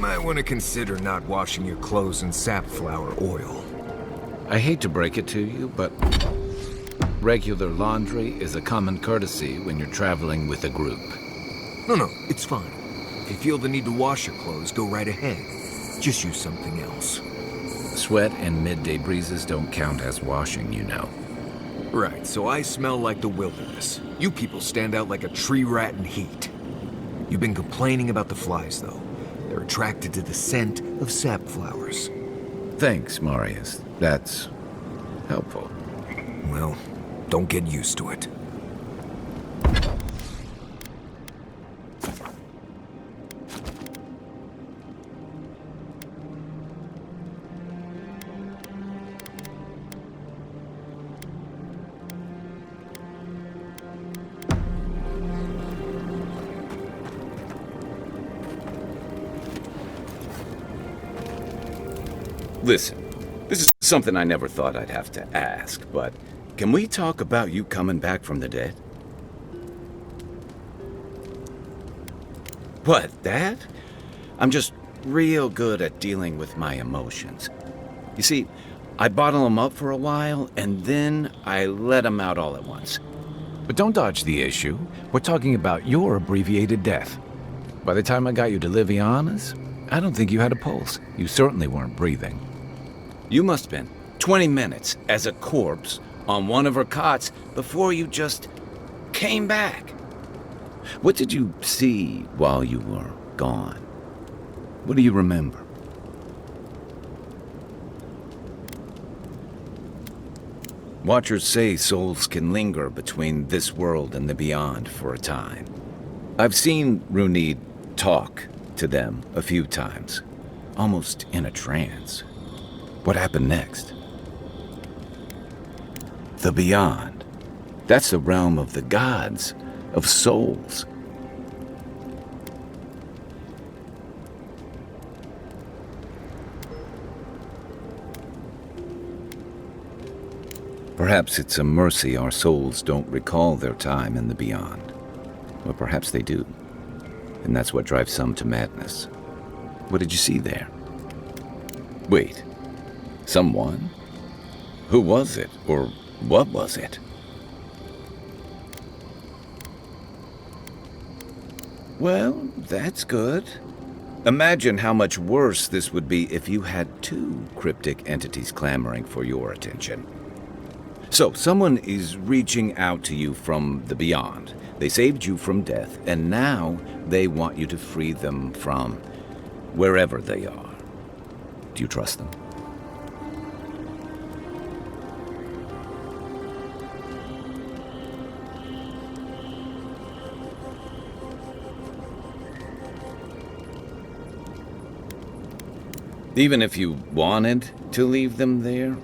might want to consider not washing your clothes in safflower oil. I hate to break it to you, but regular laundry is a common courtesy when you're traveling with a group. No, it's fine. If you feel the need to wash your clothes, go right ahead. Just use something else. Sweat and midday breezes don't count as washing, you know. Right, so I smell like the wilderness. You people stand out like a tree rat in heat. You've been complaining about the flies, though. They're attracted to the scent of sap flowers. Thanks, Marius. That's helpful. Well, don't get used to it. Listen, this is something I never thought I'd have to ask, but can we talk about you coming back from the dead? What, that? I'm just real good at dealing with my emotions. You see, I bottle them up for a while, and then I let them out all at once. But don't dodge the issue. We're talking about your abbreviated death. By the time I got you to Liviana's, I don't think you had a pulse. You certainly weren't breathing. You must have been 20 minutes as a corpse on one of her cots before you just came back. What did you see while you were gone? What do you remember? Watchers say souls can linger between this world and the beyond for a time. I've seen Runid talk to them a few times, almost in a trance. What happened next? The beyond. That's the realm of the gods, of souls. Perhaps it's a mercy our souls don't recall their time in the beyond. Or perhaps they do. And that's what drives some to madness. What did you see there? Wait. Someone? Who was it? Or what was it? Well, that's good. Imagine how much worse this would be if you had two cryptic entities clamoring for your attention. So, someone is reaching out to you from the beyond. They saved you from death, and now they want you to free them from wherever they are. Do you trust them? Even if you wanted to leave them there,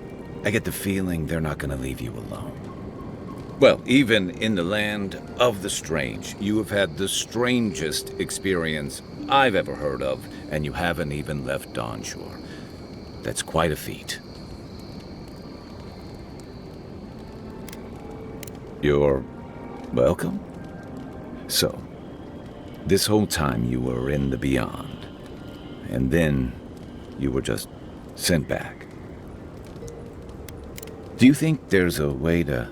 I get the feeling they're not going to leave you alone. Well, even in the land of the strange, you have had the strangest experience I've ever heard of, and you haven't even left Dawnshore. That's quite a feat. You're welcome. So, this whole time you were in the beyond, and then you were just sent back. Do you think there's a way to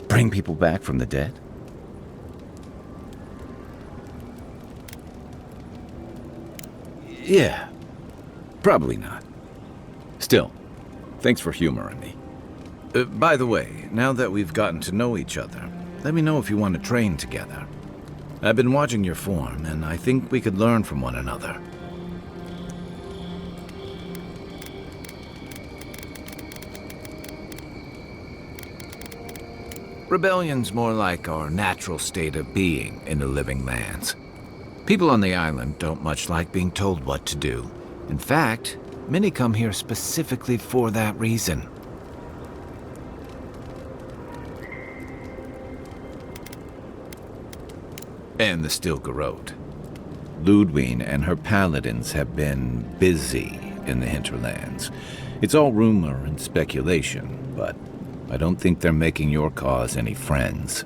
bring people back from the dead? Yeah, probably not. Still, thanks for humoring me. By the way, now that we've gotten to know each other, let me know if you want to train together. I've been watching your form, and I think we could learn from one another. Rebellion's more like our natural state of being in the living lands. People on the island don't much like being told what to do. In fact, many come here specifically for that reason. And the Stilgarrote. Ludwine and her paladins have been busy in the hinterlands. It's all rumor and speculation, but I don't think they're making your cause any friends.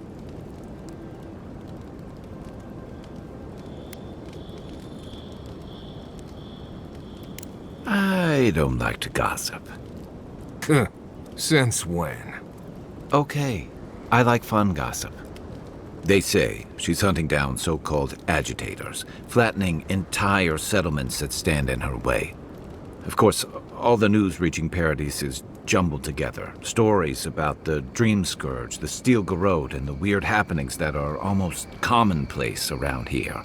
I don't like to gossip. Since when? Okay, I like fun gossip. They say she's hunting down so-called agitators, flattening entire settlements that stand in her way. Of course, all the news reaching Paradis is jumbled together. Stories about the Dream Scourge, the Steel Garrote, and the weird happenings that are almost commonplace around here.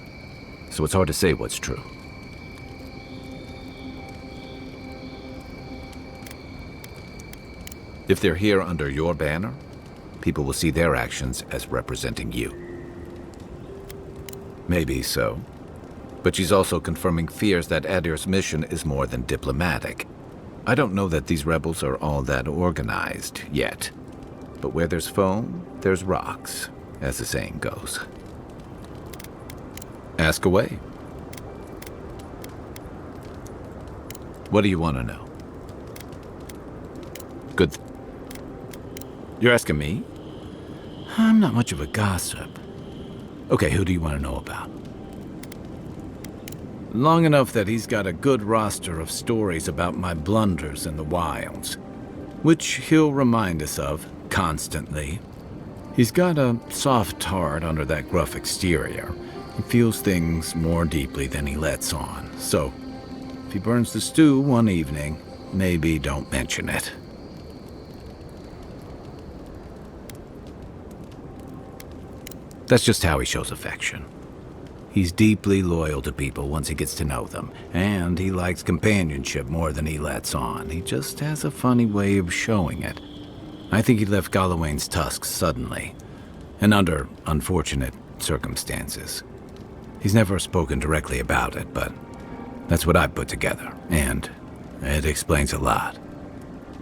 So it's hard to say what's true. If they're here under your banner, people will see their actions as representing you. Maybe so. But she's also confirming fears that Adir's mission is more than diplomatic. I don't know that these rebels are all that organized yet. But where there's foam, there's rocks, as the saying goes. Ask away. What do you want to know? Good. You're asking me? I'm not much of a gossip. Okay, who do you want to know about? Long enough that he's got a good roster of stories about my blunders in the wilds, which he'll remind us of constantly. He's got a soft heart under that gruff exterior. He feels things more deeply than he lets on. So, if he burns the stew one evening, maybe don't mention it. That's just how he shows affection. He's deeply loyal to people once he gets to know them, and he likes companionship more than he lets on. He just has a funny way of showing it. I think he left Galawain's tusks suddenly, and under unfortunate circumstances. He's never spoken directly about it, but that's what I've put together, and it explains a lot.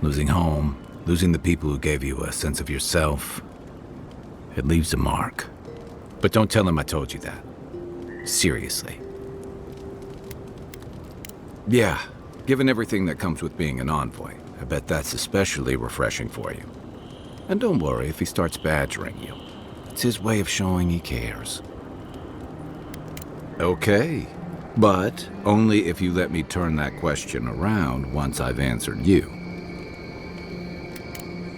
Losing home, losing the people who gave you a sense of yourself, it leaves a mark. But don't tell him I told you that. Seriously. Yeah, given everything that comes with being an envoy, I bet that's especially refreshing for you. And don't worry if he starts badgering you. It's his way of showing he cares. Okay, but only if you let me turn that question around once I've answered you.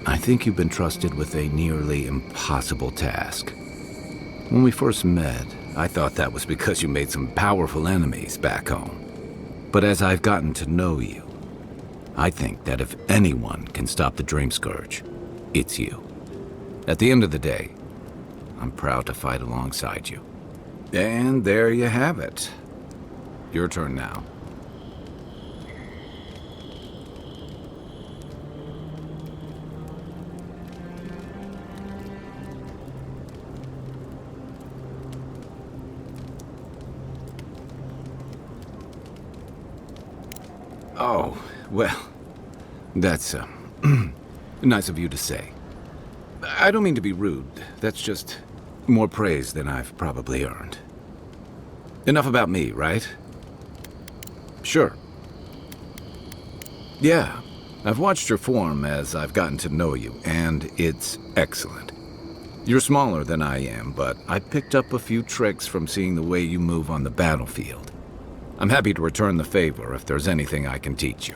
I think you've been trusted with a nearly impossible task. When we first met, I thought that was because you made some powerful enemies back home. But as I've gotten to know you, I think that if anyone can stop the Dream Scourge, it's you. At the end of the day, I'm proud to fight alongside you. And there you have it. Your turn now. Oh, well, that's nice of you to say. I don't mean to be rude. That's just more praise than I've probably earned. Enough about me, right? Sure. Yeah, I've watched your form as I've gotten to know you, and it's excellent. You're smaller than I am, but I picked up a few tricks from seeing the way you move on the battlefield. I'm happy to return the favor if there's anything I can teach you.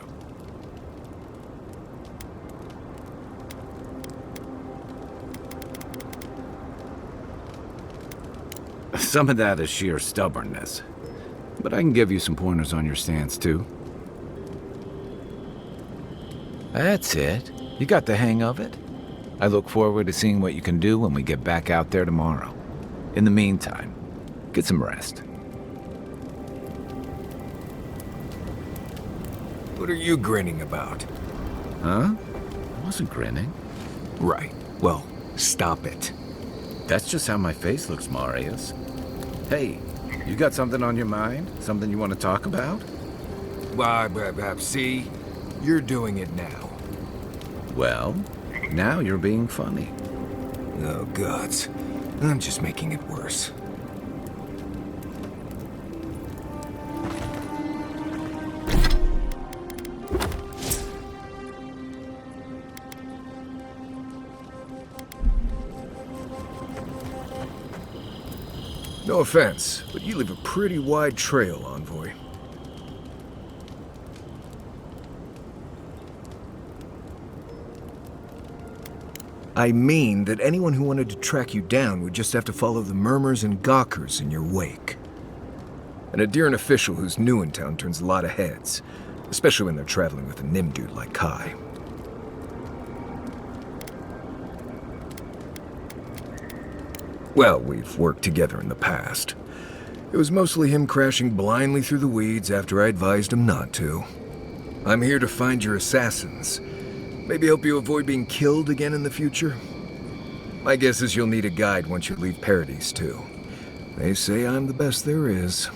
Some of that is sheer stubbornness, but I can give you some pointers on your stance, too. That's it. You got the hang of it. I look forward to seeing what you can do when we get back out there tomorrow. In the meantime, get some rest. What are you grinning about? Huh? I wasn't grinning. Right. Well, stop it. That's just how my face looks, Marius. Hey, you got something on your mind? Something you want to talk about? See? You're doing it now. Well, now you're being funny. Oh, gods. I'm just making it worse. No offense, but you leave a pretty wide trail, Envoy. I mean that anyone who wanted to track you down would just have to follow the murmurs and gawkers in your wake. An Adyrant official who's new in town turns a lot of heads, especially when they're traveling with a Nim dude like Kai. Well, we've worked together in the past. It was mostly him crashing blindly through the weeds after I advised him not to. I'm here to find your assassins. Maybe help you avoid being killed again in the future. My guess is you'll need a guide once you leave Paradise, too. They say I'm the best there is.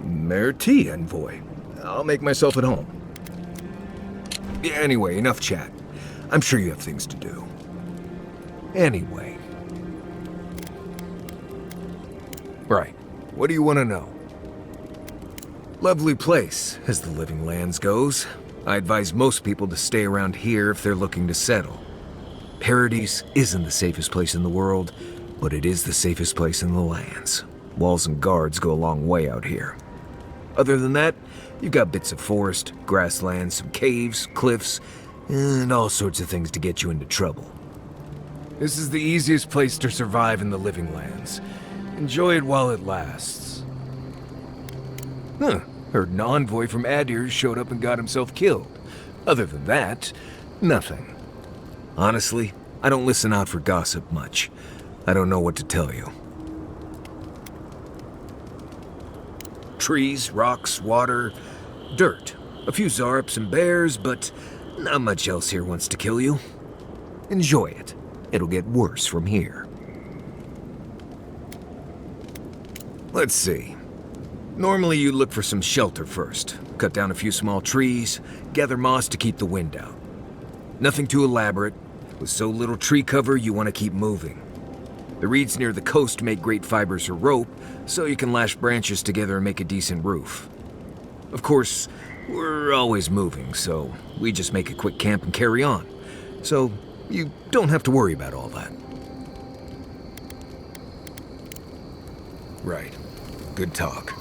Merci, envoy. I'll make myself at home. Yeah, anyway, enough chat. I'm sure you have things to do. Anyway. Right. What do you want to know? Lovely place, as the Living Lands goes. I advise most people to stay around here if they're looking to settle. Paradise isn't the safest place in the world, but it is the safest place in the lands. Walls and guards go a long way out here. Other than that, you've got bits of forest, grasslands, some caves, cliffs, and all sorts of things to get you into trouble. This is the easiest place to survive in the Living Lands. Enjoy it while it lasts. Heard an envoy from Adir showed up and got himself killed. Other than that, nothing. Honestly, I don't listen out for gossip much. I don't know what to tell you. Trees, rocks, water, dirt. A few Zarps and bears, but not much else here wants to kill you. Enjoy it. It'll get worse from here. Let's see. Normally you look for some shelter first. Cut down a few small trees, gather moss to keep the wind out. Nothing too elaborate. With so little tree cover, you want to keep moving. The reeds near the coast make great fibers for rope, so you can lash branches together and make a decent roof. Of course, we're always moving, so we just make a quick camp and carry on. So you don't have to worry about all that. Right. Good talk.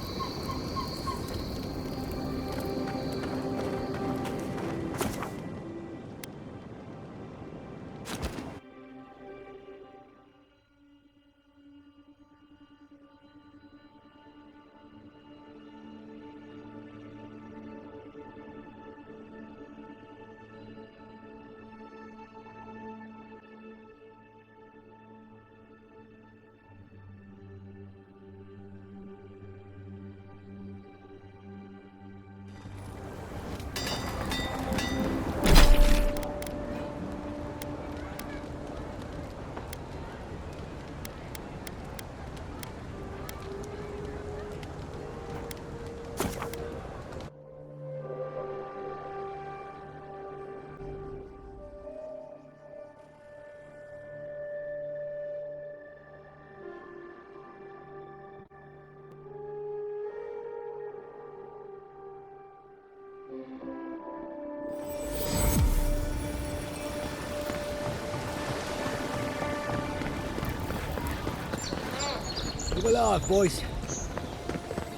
We're alive, boys.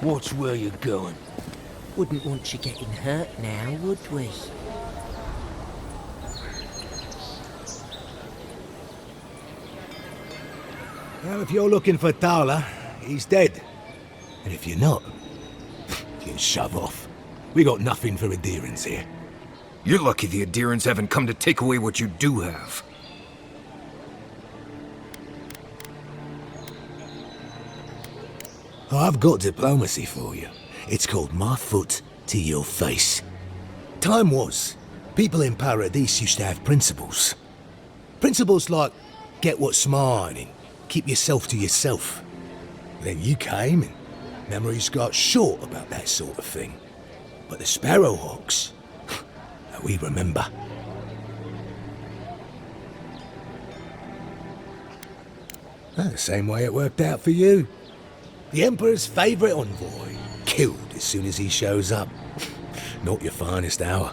Watch where you're going. Wouldn't want you getting hurt now, would we? Well, if you're looking for Tala, he's dead. And if you're not, you can shove off. We got nothing for adherents here. You're lucky the Adyrants haven't come to take away what you do have. I've got diplomacy for you. It's called my foot to your face. Time was, people in Paradise used to have principles. Principles like, get what's mine and keep yourself to yourself. Then you came and memories got short about that sort of thing. But the Sparrowhawks, we remember. The same way it worked out for you. The Emperor's favourite envoy, killed as soon as he shows up. Not your finest hour.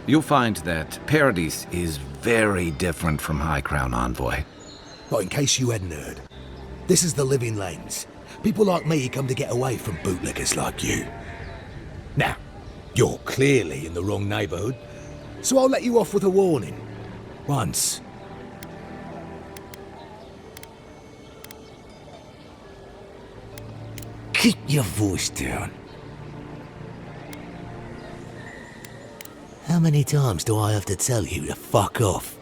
You'll find that Paradise is very different from High Crown Envoy. But in case you hadn't heard, this is the Living Lands. People like me come to get away from bootlickers like you. Now, you're clearly in the wrong neighbourhood, so I'll let you off with a warning. Once. Keep your voice down. How many times do I have to tell you to fuck off?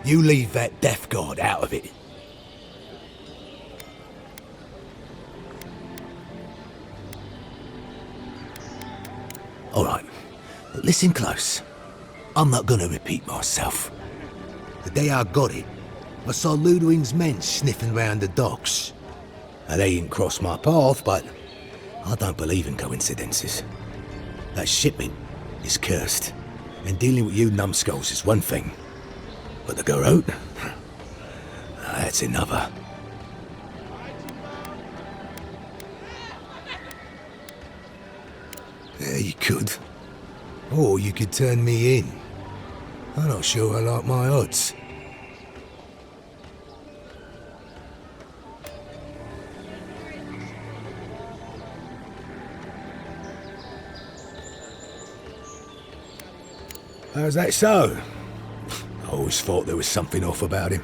You leave that death guard out of it. Alright, but listen close. I'm not gonna repeat myself. The day I got it, I saw Ludwig's men sniffing round the docks. Now, they didn't cross my path, but I don't believe in coincidences. That shipment is cursed, and dealing with you numbskulls is one thing. But the Garrote? That's another. Yeah, you could. Or you could turn me in. I'm not sure I like my odds. How's that so? I always thought there was something off about him.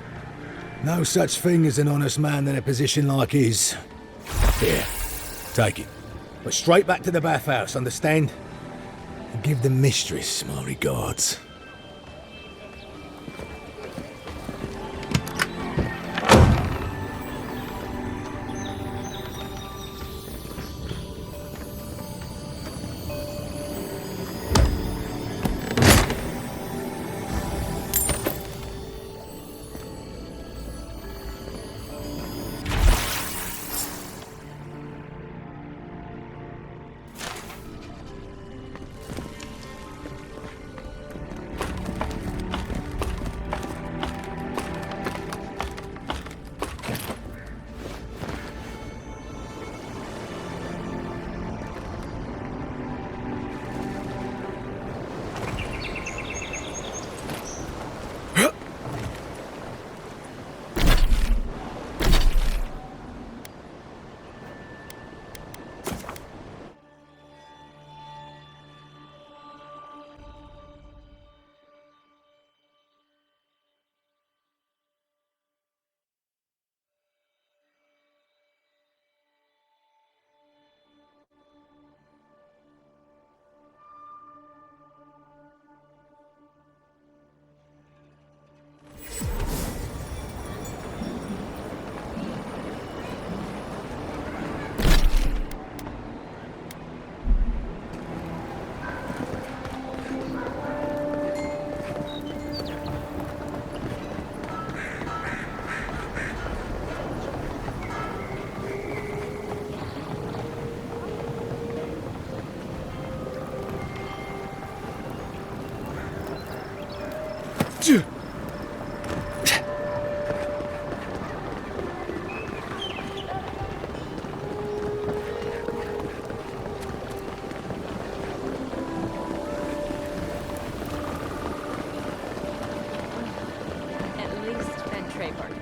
No such thing as an honest man in a position like his. Here, take it. But straight back to the bathhouse, understand? And give the mistress my regards.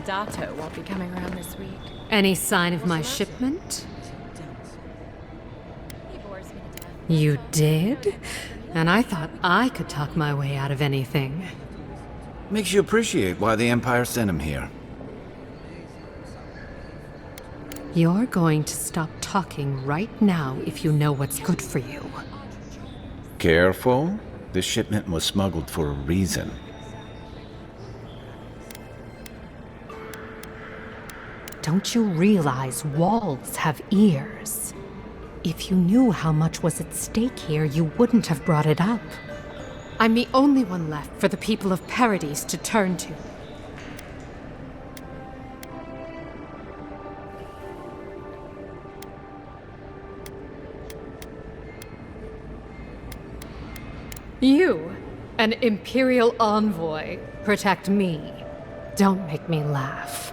Dato won't be coming around this week. Any sign of my shipment? You did? And I thought I could talk my way out of anything. Makes you appreciate why the Empire sent him here. You're going to stop talking right now if you know what's good for you. Careful. This shipment was smuggled for a reason. Don't you realize walls have ears? If you knew how much was at stake here, you wouldn't have brought it up. I'm the only one left for the people of Paradise to turn to. You, an Imperial envoy, protect me. Don't make me laugh.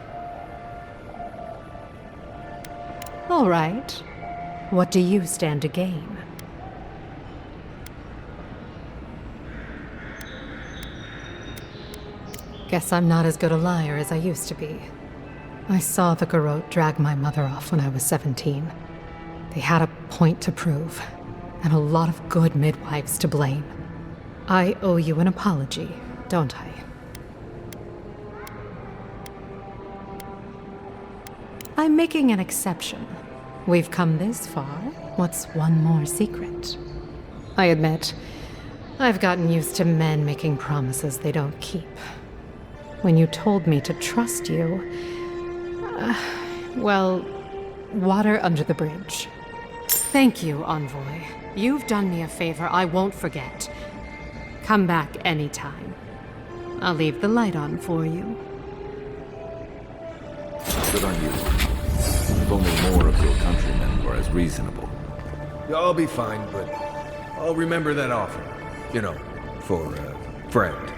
All right. What do you stand to gain? Guess I'm not as good a liar as I used to be. I saw the garrote drag my mother off when I was 17. They had a point to prove, and a lot of good midwives to blame. I owe you an apology, don't I? I'm making an exception. We've come this far. What's one more secret? I admit, I've gotten used to men making promises they don't keep. When you told me to trust you, well, water under the bridge. Thank you, Envoy. You've done me a favor I won't forget. Come back anytime. I'll leave the light on for you. Good on you. If only more of your countrymen were as reasonable. I'll be fine, but I'll remember that offer. You know, for a friend.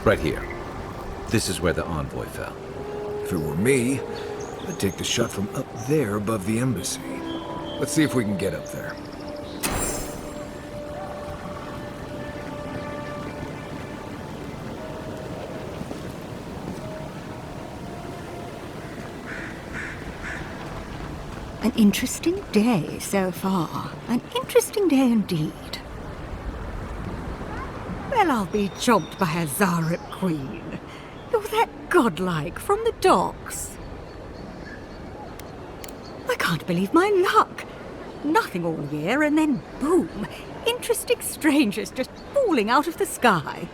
Right here. This is where the envoy fell. If it were me, I'd take the shot from up there above the embassy. Let's see if we can get up there. An interesting day so far. An interesting day indeed. Well, I'll be chomped by a Zarep queen. You're that godlike from the docks. I can't believe my luck. Nothing all year, and then boom, interesting strangers just falling out of the sky.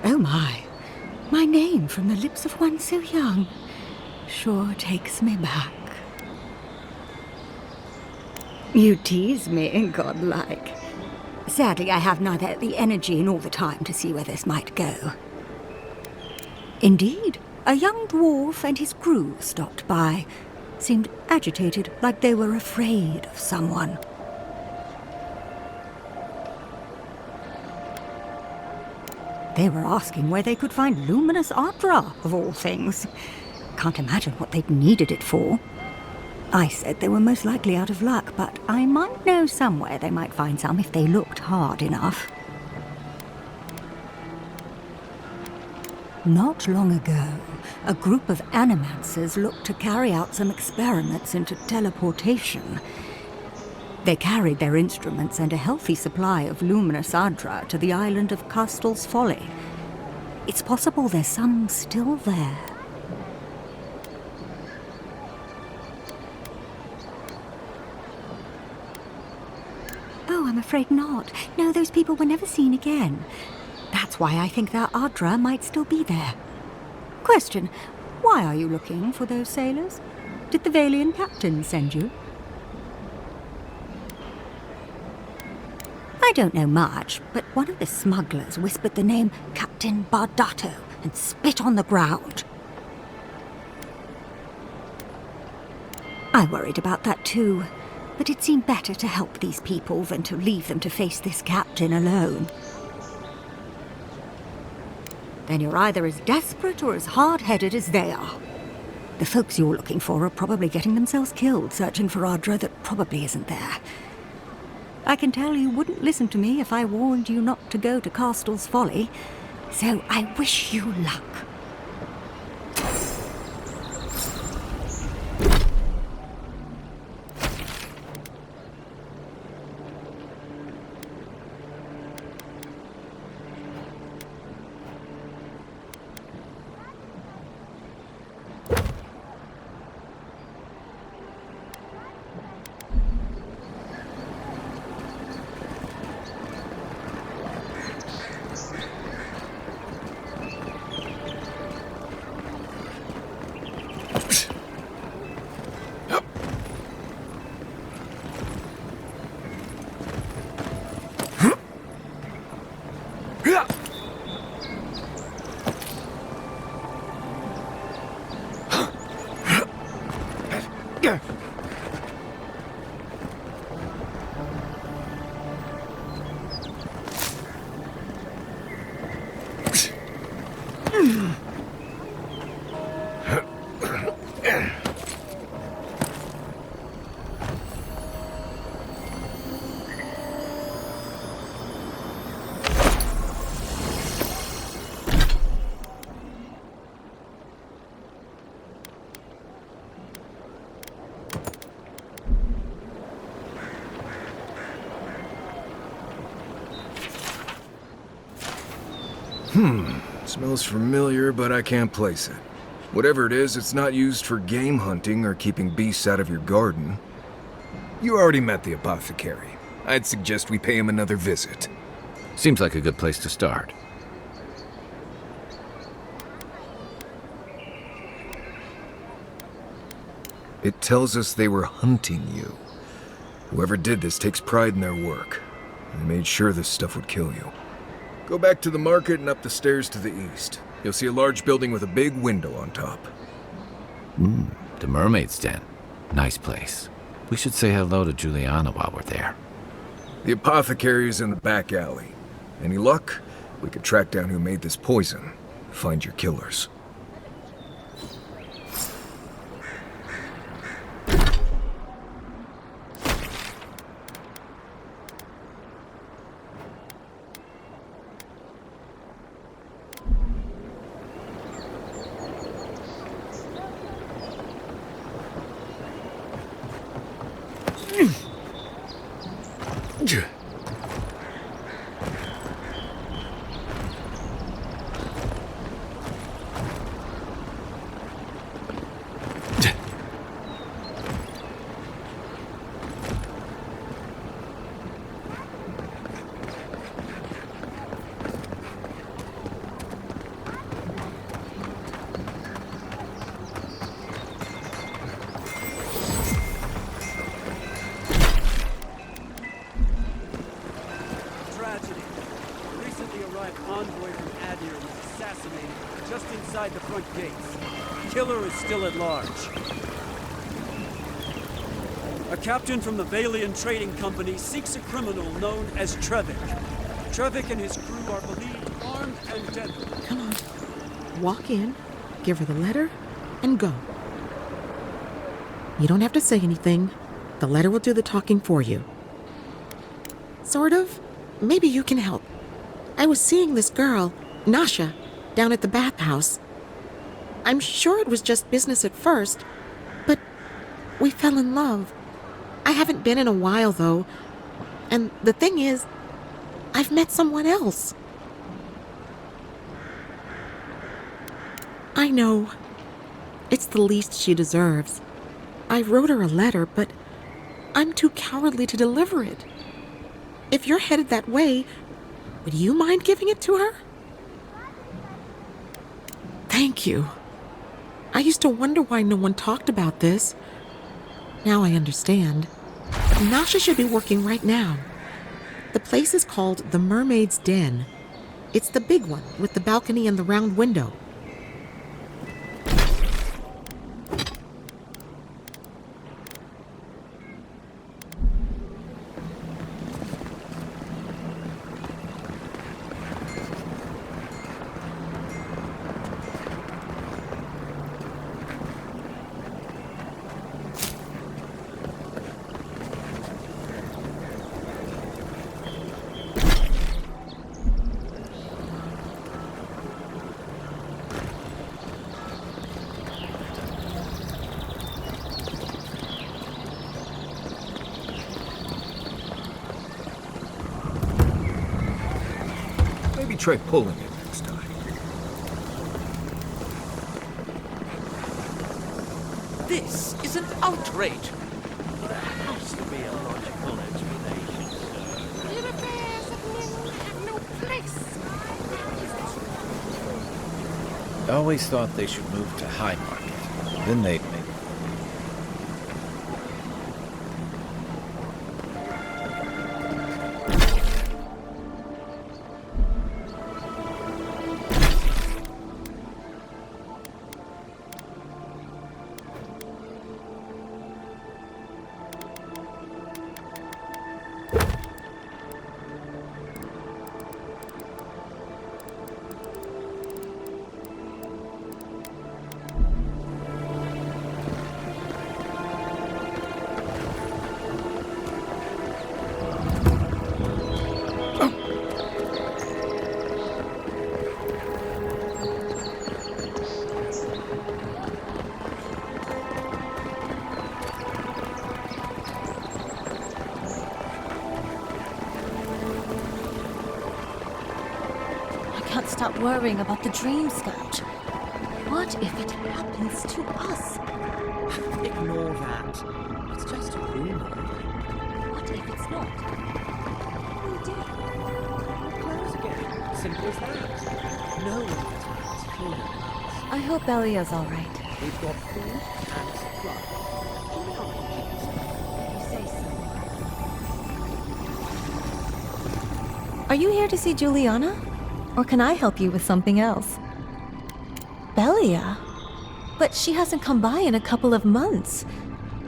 Oh my name from the lips of one so young sure takes me back. You tease me, godlike. Sadly, I have neither the energy nor the time to see where this might go. Indeed, a young dwarf and his crew stopped by. Seemed agitated, like they were afraid of someone. They were asking where they could find luminous Adra, of all things. Can't imagine what they'd needed it for. I said they were most likely out of luck, but I might know somewhere they might find some if they looked hard enough. Not long ago, a group of animancers looked to carry out some experiments into teleportation. They carried their instruments and a healthy supply of luminous Adra to the island of Castel's Folly. It's possible there's some still there. Oh, I'm afraid not. No, those people were never seen again. That's why I think their Adra might still be there. Question. Why are you looking for those sailors? Did the Valian captain send you? I don't know much, but one of the smugglers whispered the name Captain Bardato and spit on the ground. I worried about that too, but it seemed better to help these people than to leave them to face this captain alone. Then you're either as desperate or as hard-headed as they are. The folks you're looking for are probably getting themselves killed searching for Ardra that probably isn't there. I can tell you wouldn't listen to me if I warned you not to go to Castel's Folly, so I wish you luck. Smells familiar, but I can't place it. Whatever it is, it's not used for game hunting or keeping beasts out of your garden. You already met the apothecary. I'd suggest we pay him another visit. Seems like a good place to start. It tells us they were hunting you. Whoever did this takes pride in their work. They made sure this stuff would kill you. Go back to the market and up the stairs to the east. You'll see a large building with a big window on top. The Mermaid's Den. Nice place. We should say hello to Juliana while we're there. The apothecary is in the back alley. Any luck? We could track down who made this poison. Find your killers. Inside the front gates. Killer is still at large. A captain from the Valian Trading Company seeks a criminal known as Trevik. Trevik and his crew are believed armed and deadly. Come on. Walk in, give her the letter, and go. You don't have to say anything. The letter will do the talking for you. Sort of. Maybe you can help. I was seeing this girl, Nasha, down at the bathhouse. I'm sure it was just business at first, but we fell in love. I haven't been in a while, though. And the thing is, I've met someone else. I know. It's the least she deserves. I wrote her a letter, but I'm too cowardly to deliver it. If you're headed that way, would you mind giving it to her? Thank you. I used to wonder why no one talked about this. Now I understand. Nasha should be working right now. The place is called the Mermaid's Den. It's the big one with the balcony and the round window. Maybe try pulling it next time. This is an outrage. There has to be a logical explanation, sir. Little bears of men have no place. I always thought they should move to High Market. Then they'd make... Can't stop worrying about the dream scout. What if it happens to us? Ignore that. It's just a rumor. What if it's not? We do. Close again. Simple as that. No one attacks human. I hope Elia's all right. We've got food and supplies. You say so. Are you here to see Juliana? Or can I help you with something else? Belia? But she hasn't come by in a couple of months.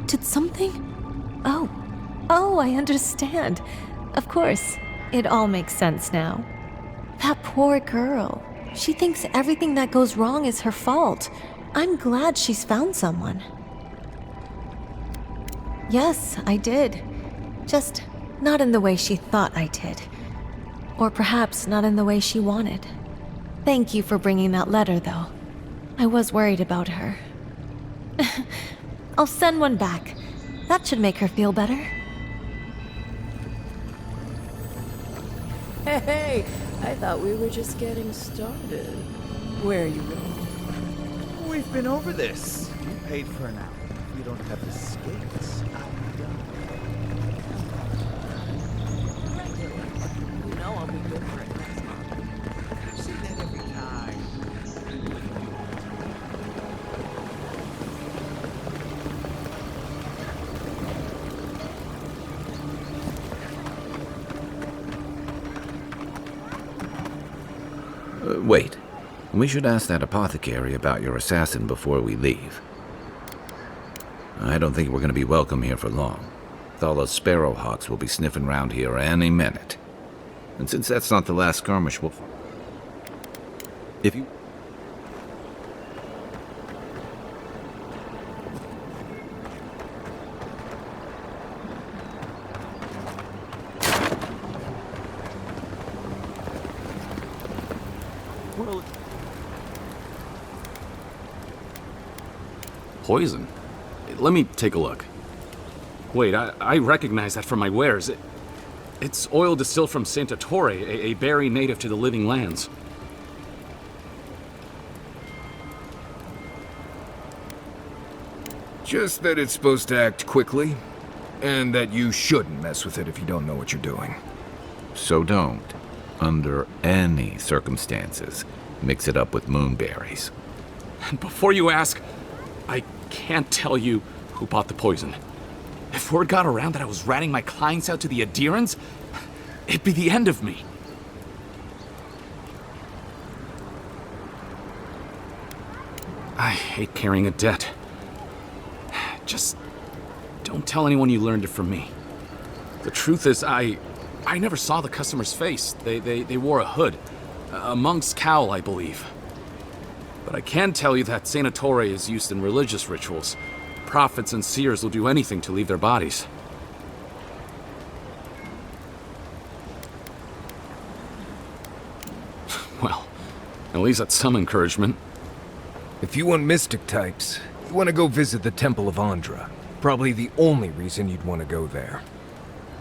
Did something? Oh, I understand. Of course, it all makes sense now. That poor girl. She thinks everything that goes wrong is her fault. I'm glad she's found someone. Yes, I did. Just not in the way she thought I did. Or perhaps not in the way she wanted. Thank you for bringing that letter, though. I was worried about her. I'll send one back. That should make her feel better. Hey, I thought we were just getting started. Where are you going? We've been over this. You paid for an hour. If you don't have the skates, I'll be done. You know I'll be good for it next month. I've seen that every time. Wait. We should ask that apothecary about your assassin before we leave. I don't think we're going to be welcome here for long. All those sparrowhawks will be sniffing around here any minute. And since that's not the last skirmish, we'll... If you... Well... Poison? Let me take a look. Wait, I recognize that from my wares. It's oil distilled from Santa Torre, a berry native to the Living Lands. Just that it's supposed to act quickly, and that you shouldn't mess with it if you don't know what you're doing. So don't, under any circumstances, mix it up with moonberries. And before you ask, I can't tell you who bought the poison. If word got around that I was ratting my clients out to the adherents, it'd be the end of me. I hate carrying a debt. Just don't tell anyone you learned it from me. The truth is, I never saw the customer's face. They wore a hood. A monk's cowl, I believe. But I can tell you that Saint Ettore is used in religious rituals. Prophets and seers will do anything to leave their bodies. Well, at least that's some encouragement. If you want mystic types, you want to go visit the Temple of Andra. Probably the only reason you'd want to go there.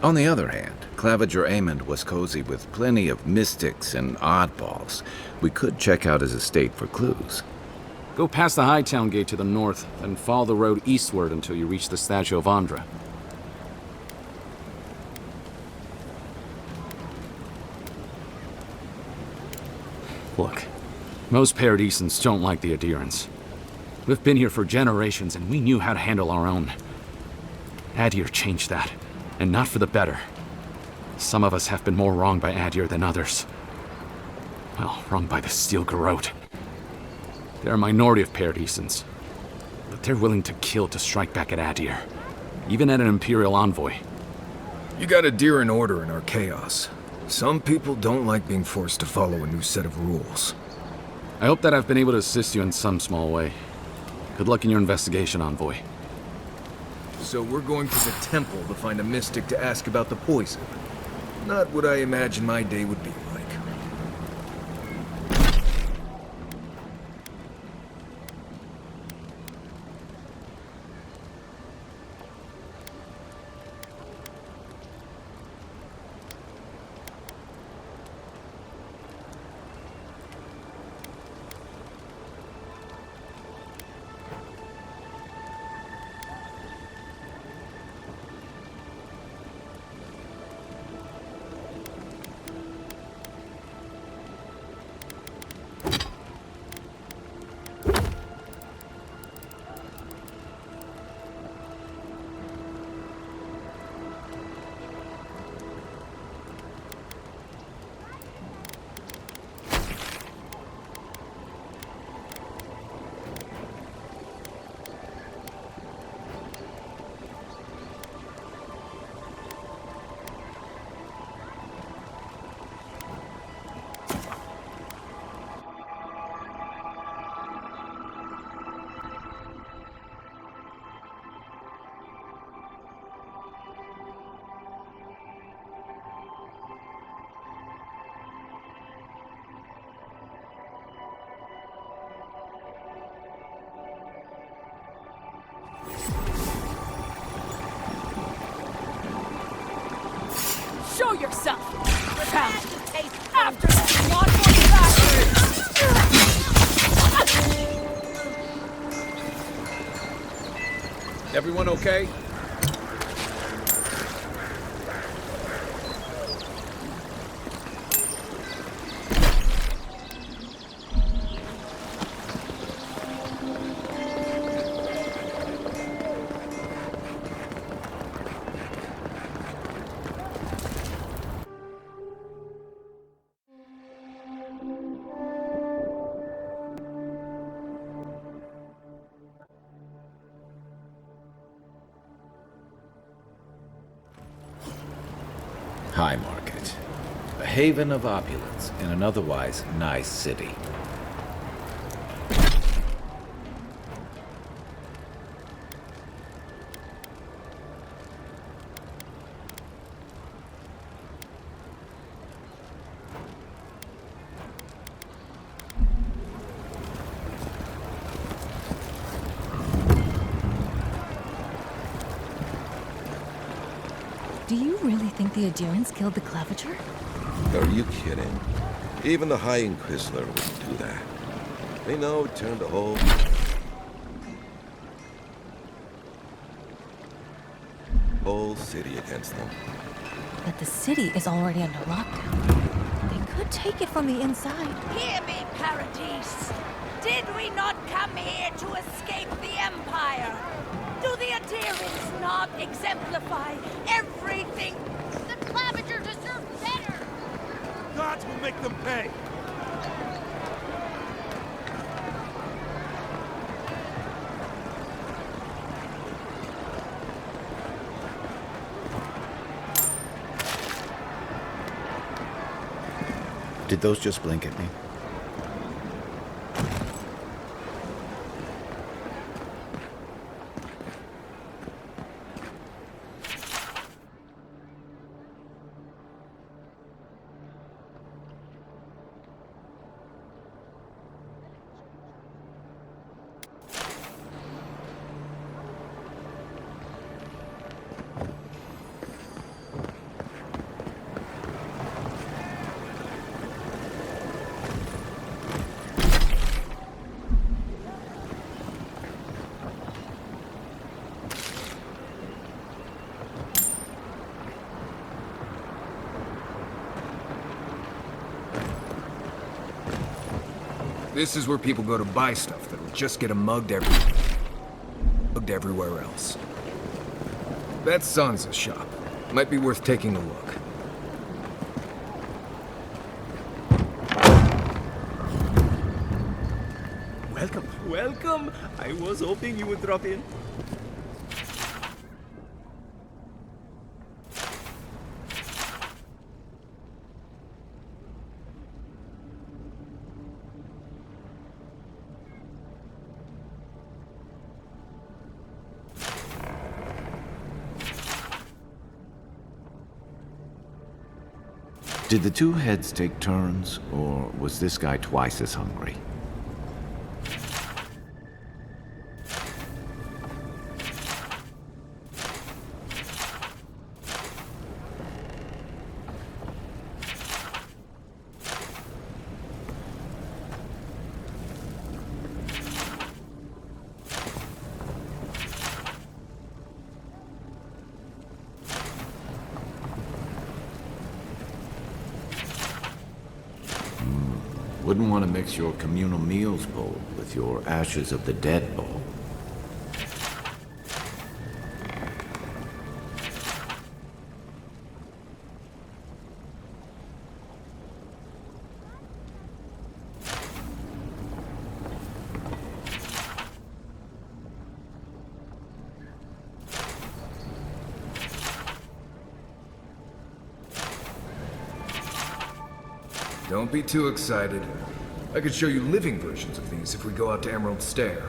On the other hand, Claviger Amond was cozy with plenty of mystics and oddballs. We could check out his estate for clues. Go past the Hightown Gate to the north, then follow the road eastward until you reach the statue of Andra. Look, most Paradisans don't like the adherents. We've been here for generations and we knew how to handle our own. Adir changed that, and not for the better. Some of us have been more wronged by Adir than others. Well, wronged by the Steel Garrote. They're a minority of Paradisans, but they're willing to kill to strike back at Adir, even at an Imperial envoy. You got Adir in order in our chaos. Some people don't like being forced to follow a new set of rules. I hope that I've been able to assist you in some small way. Good luck in your investigation, envoy. So we're going to the temple to find a mystic to ask about the poison. Not what I imagine my day would be like. Show yourself! Prepare to take after this one more time! Everyone okay? High Market, a haven of opulence in an otherwise nice city. Do you really think the adherents killed the Claviger? Are you kidding? Even the High Inquisitor wouldn't do that. They know it turned the whole city against them. But the city is already under lockdown. They could take it from the inside. Hear me, Paradis! Did we not come here to escape the Empire? Do the adherents not exemplify everything? The Clavager deserve better! Gods will make them pay! Did those just blink at me? This is where people go to buy stuff that'll just get 'em mugged everywhere else. That's Sansa's shop. Might be worth taking a look. Welcome, welcome! I was hoping you would drop in. Did the two heads take turns, or was this guy twice as hungry? Wouldn't want to mix your communal meals bowl with your ashes of the dead bowl. Don't be too excited. I could show you living versions of these if we go out to Emerald Stair.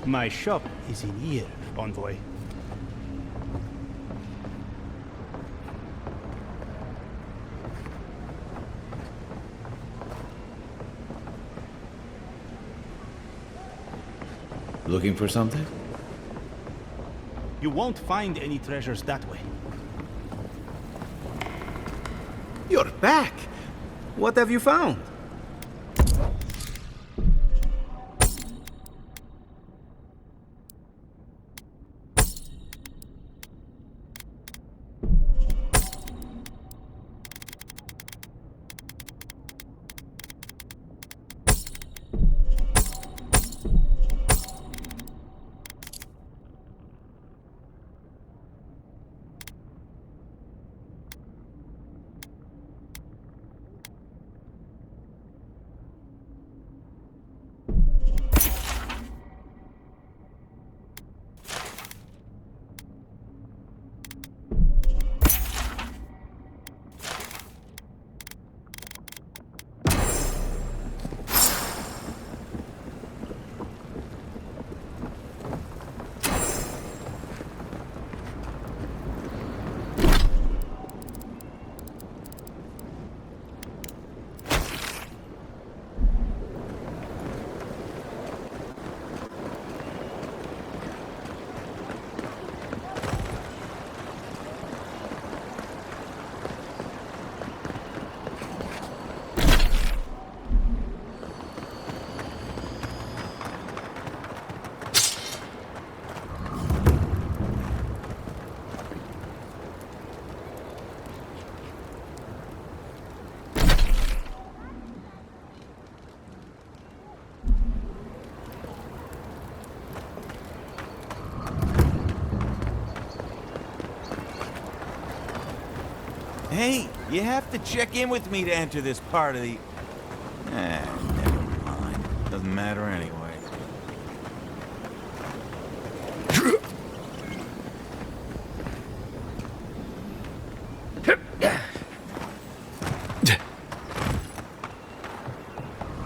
My shop is in here, envoy. Looking for something? You won't find any treasures that way. You're back! What have you found? Hey, you have to check in with me to enter this part of the... never mind. Doesn't matter anyway.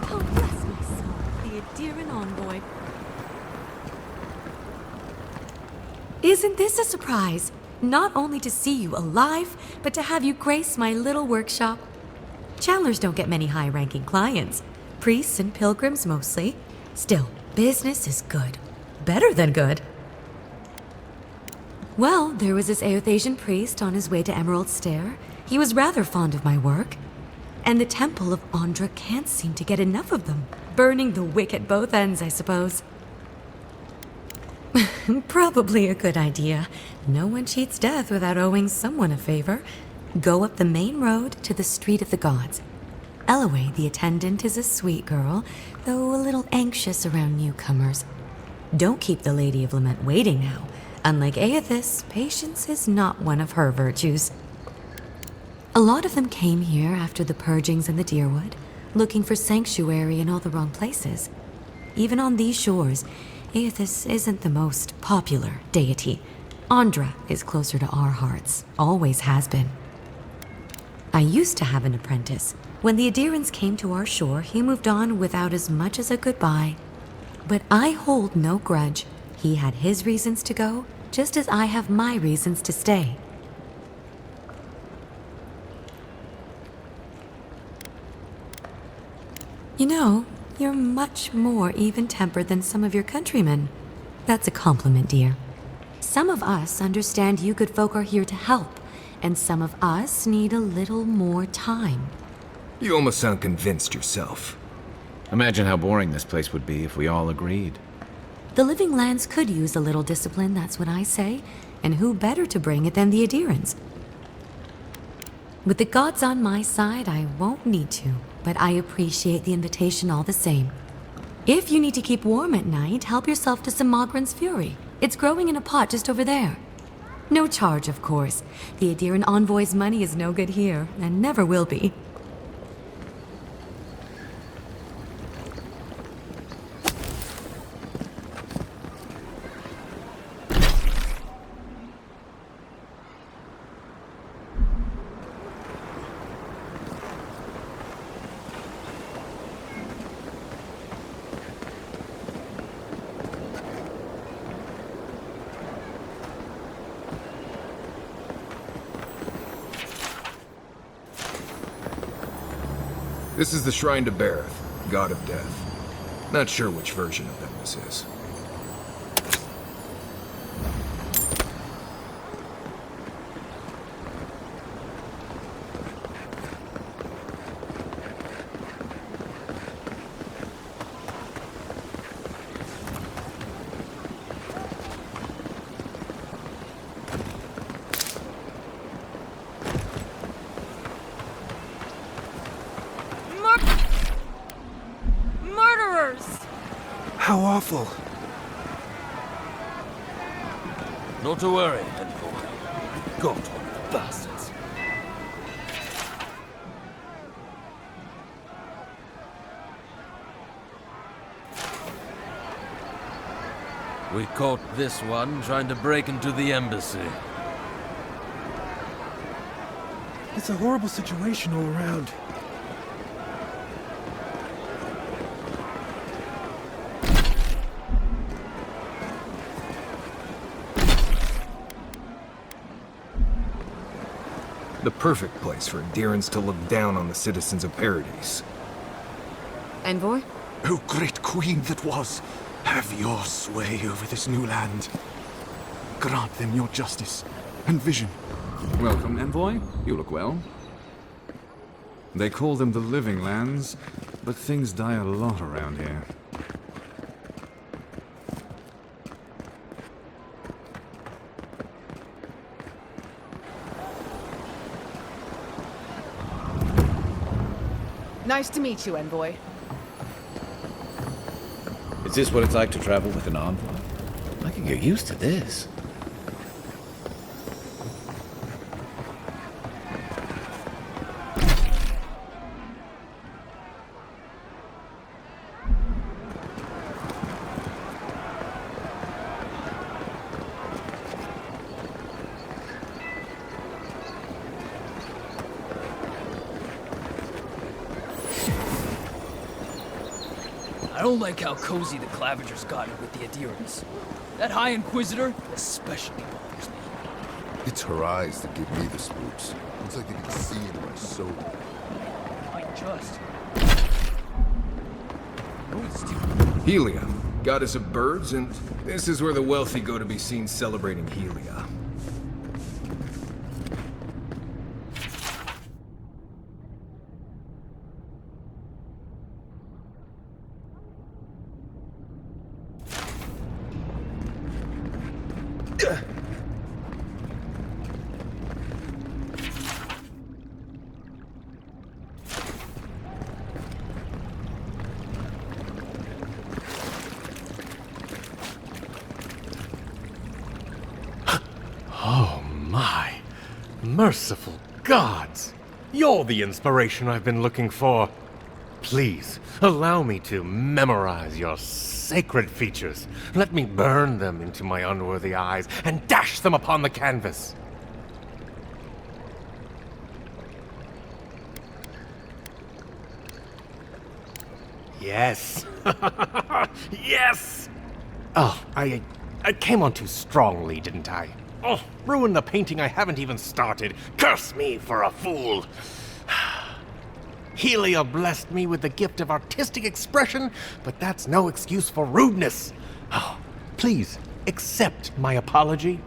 Oh, bless my soul, the Adiran envoy. Isn't this a surprise? Not only to see you alive, but to have you grace my little workshop. Chandlers don't get many high-ranking clients. Priests and pilgrims mostly. Still, business is good. Better than good. Well, there was this Aothasian priest on his way to Emerald Stair. He was rather fond of my work. And the Temple of Andra can't seem to get enough of them. Burning the wick at both ends, I suppose. Probably a good idea. No one cheats death without owing someone a favor. Go up the main road to the Street of the Gods. Eloy, the attendant, is a sweet girl, though a little anxious around newcomers. Don't keep the Lady of Lament waiting now. Unlike Aethys, patience is not one of her virtues. A lot of them came here after the purgings in the Deerwood, looking for sanctuary in all the wrong places. Even on these shores, Aethys isn't the most popular deity. Andra is closer to our hearts, always has been. I used to have an apprentice. When the Adirans came to our shore, he moved on without as much as a goodbye. But I hold no grudge. He had his reasons to go, just as I have my reasons to stay. You know, you're much more even-tempered than some of your countrymen. That's a compliment, dear. Some of us understand you good folk are here to help, and some of us need a little more time. You almost sound convinced yourself. Imagine how boring this place would be if we all agreed. The living lands could use a little discipline, that's what I say, and who better to bring it than the Adirans? With the gods on my side, I won't need to, but I appreciate the invitation all the same. If you need to keep warm at night, help yourself to some Mogren's Fury. It's growing in a pot just over there. No charge, of course. The Adiran envoy's money is no good here, and never will be. This is the Shrine to Bareth, God of Death. Not sure which version of them this is. How awful. Not to worry, envoy. God, what bastards. We caught this one trying to break into the embassy. It's a horrible situation all around. The perfect place for Adirans to look down on the citizens of Paradise. Envoy? O great queen that was, have your sway over this new land. Grant them your justice and vision. Welcome, envoy. You look well. They call them the living lands, but things die a lot around here. Nice to meet you, Envoy. Is this what it's like to travel with an envoy? I can get used to this. don't like how cozy the Clavigers got it with the adherents. That High Inquisitor especially bothers me. It's her eyes that give me the spooks. It's like they can see into my soul. I just... Helia, goddess of birds, and this is where the wealthy go to be seen celebrating Helia. Oh my. Merciful gods! You're the inspiration I've been looking for. Please, allow me to memorize your sacred features. Let me burn them into my unworthy eyes and dash them upon the canvas. Yes. Yes! Oh, I came on too strongly, didn't I? Oh, ruined the painting I haven't even started. Curse me for a fool. Helia blessed me with the gift of artistic expression, but that's no excuse for rudeness. Oh, please, accept my apology.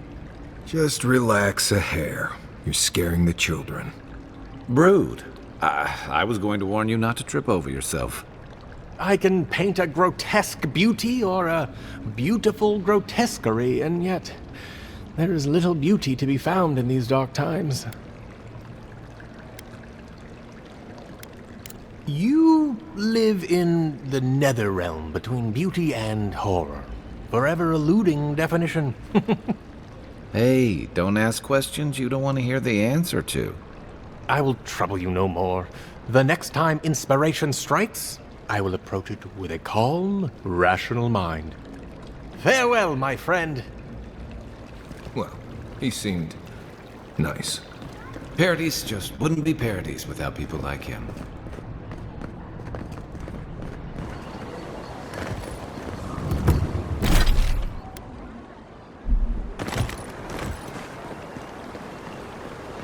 Just relax a hair. You're scaring the children. Brood. I was going to warn you not to trip over yourself. I can paint a grotesque beauty or a beautiful grotesquerie, and yet there is little beauty to be found in these dark times. You live in the nether realm between beauty and horror, forever eluding definition. Hey, don't ask questions you don't want to hear the answer to. I will trouble you no more. The next time inspiration strikes, I will approach it with a calm, rational mind. Farewell, my friend. Well, he seemed nice. Parodies just wouldn't be parodies without people like him.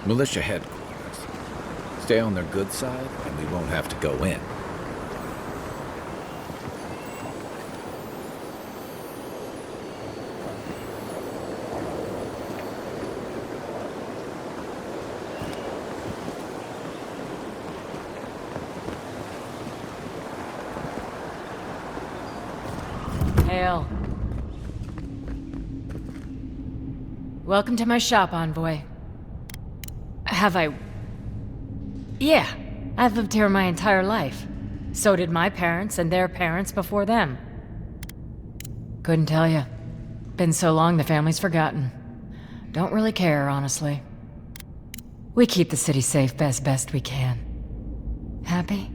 Militia headquarters. Stay on their good side, and we won't have to go in. Hail. Welcome to my shop, envoy. Have I... Yeah, I've lived here my entire life. So did my parents and their parents before them. Couldn't tell you. Been so long the family's forgotten. Don't really care, honestly. We keep the city safe best we can. Happy?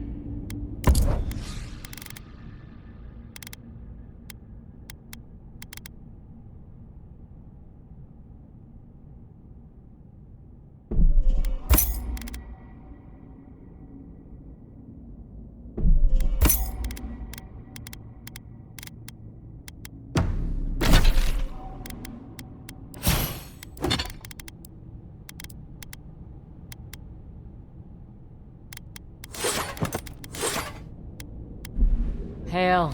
Hail.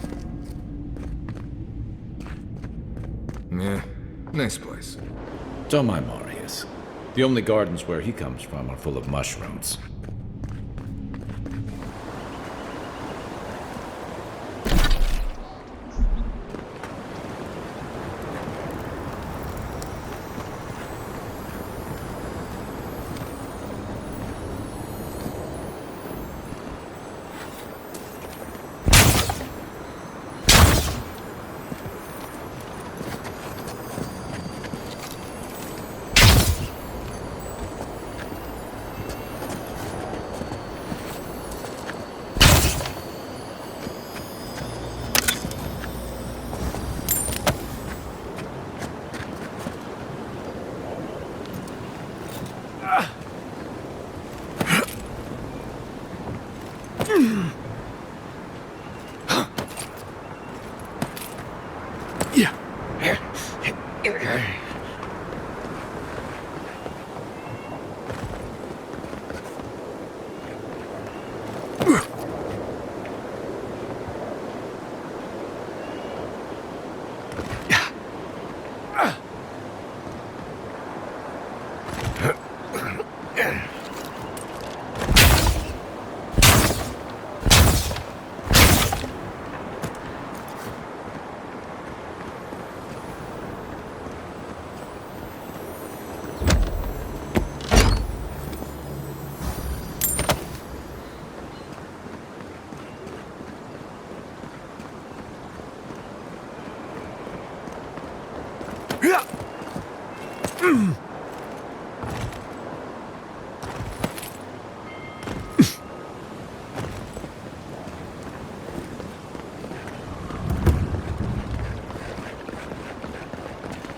Yeah, nice place. Don't mind Marius. The only gardens where he comes from are full of mushrooms.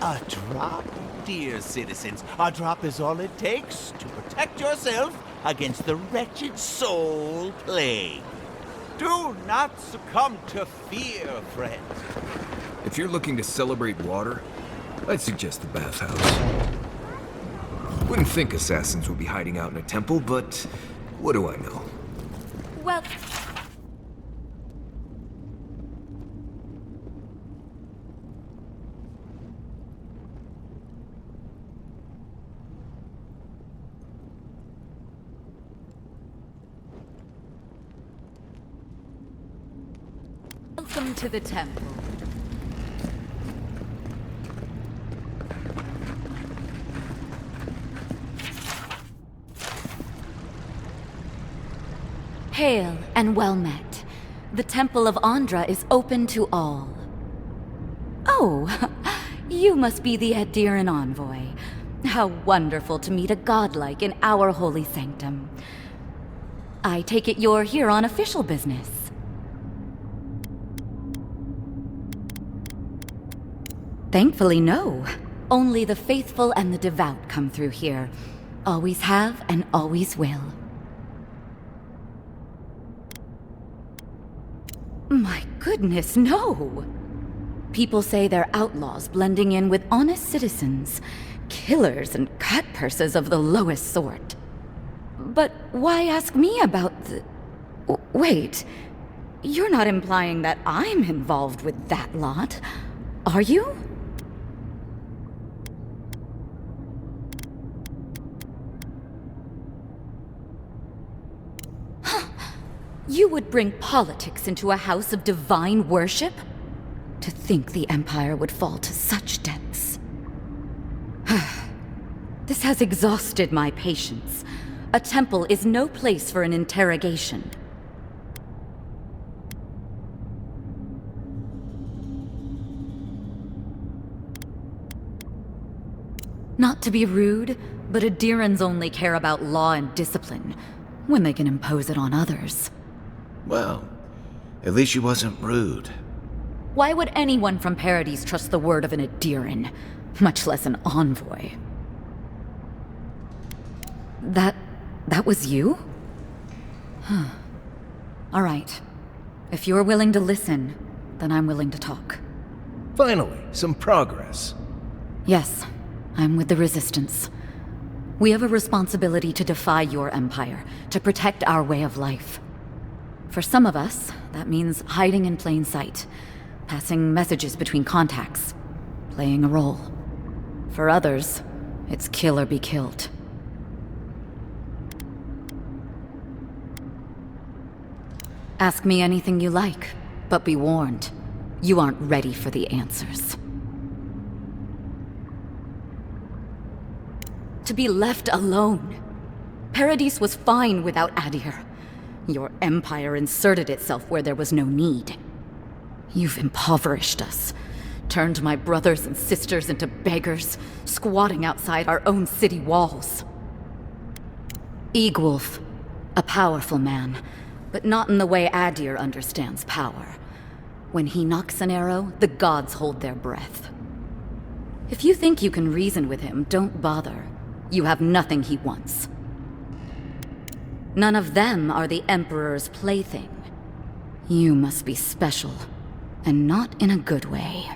A drop, dear citizens. A drop is all it takes to protect yourself against the wretched soul plague. Do not succumb to fear, friends. If you're looking to celebrate water, I'd suggest the bathhouse. Wouldn't think assassins would be hiding out in a temple, but what do I know? Well, welcome to the temple. Hail and well met. The Temple of Andra is open to all. Oh, you must be the Adiran envoy. How wonderful to meet a godlike in our holy sanctum. I take it you're here on official business. Thankfully, no. Only the faithful and the devout come through here. Always have and always will. My goodness, no! People say they're outlaws blending in with honest citizens, killers and cutpurses of the lowest sort. But why ask me about the... Wait, you're not implying that I'm involved with that lot, are you? You would bring politics into a house of divine worship? To think the Empire would fall to such depths. This has exhausted my patience. A temple is no place for an interrogation. Not to be rude, but Adirans only care about law and discipline when they can impose it on others. Well, at least she wasn't rude. Why would anyone from Paradise trust the word of an Adiran, much less an envoy? That was you? Huh. All right. If you're willing to listen, then I'm willing to talk. Finally, some progress. Yes, I'm with the Resistance. We have a responsibility to defy your empire, to protect our way of life. For some of us, that means hiding in plain sight, passing messages between contacts, playing a role. For others, it's kill or be killed. Ask me anything you like, but be warned, you aren't ready for the answers. To be left alone. Paradise was fine without Adir. Your empire inserted itself where there was no need. You've impoverished us, turned my brothers and sisters into beggars, squatting outside our own city walls. Eagwolf, a powerful man, but not in the way Adir understands power. When he knocks an arrow, the gods hold their breath. If you think you can reason with him, don't bother. You have nothing he wants. None of them are the Emperor's plaything. You must be special, and not in a good way.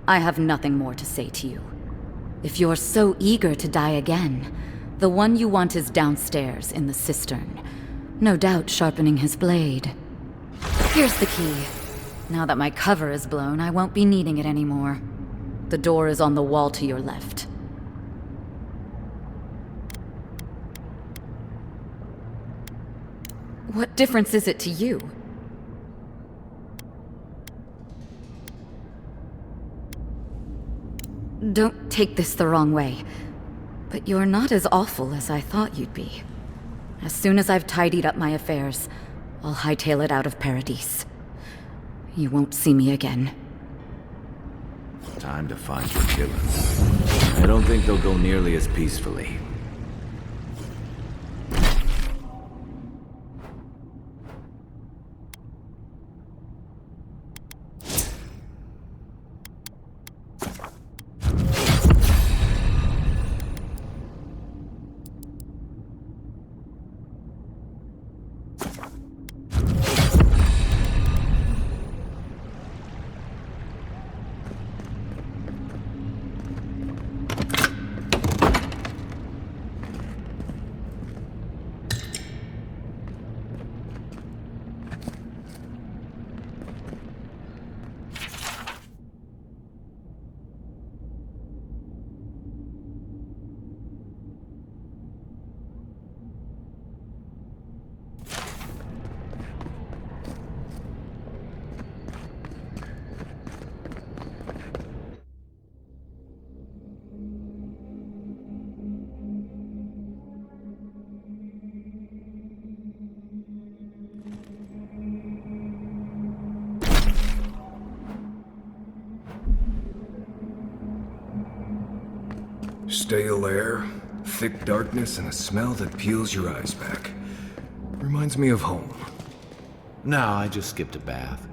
I have nothing more to say to you. If you're so eager to die again, the one you want is downstairs in the cistern, no doubt sharpening his blade. Here's the key. Now that my cover is blown, I won't be needing it anymore. The door is on the wall to your left. What difference is it to you? Don't take this the wrong way, but you're not as awful as I thought you'd be. As soon as I've tidied up my affairs, I'll hightail it out of Paradise. You won't see me again. Time to find your killers. I don't think they'll go nearly as peacefully. Stale air, thick darkness, and a smell that peels your eyes back. Reminds me of home. No, I just skipped a bath.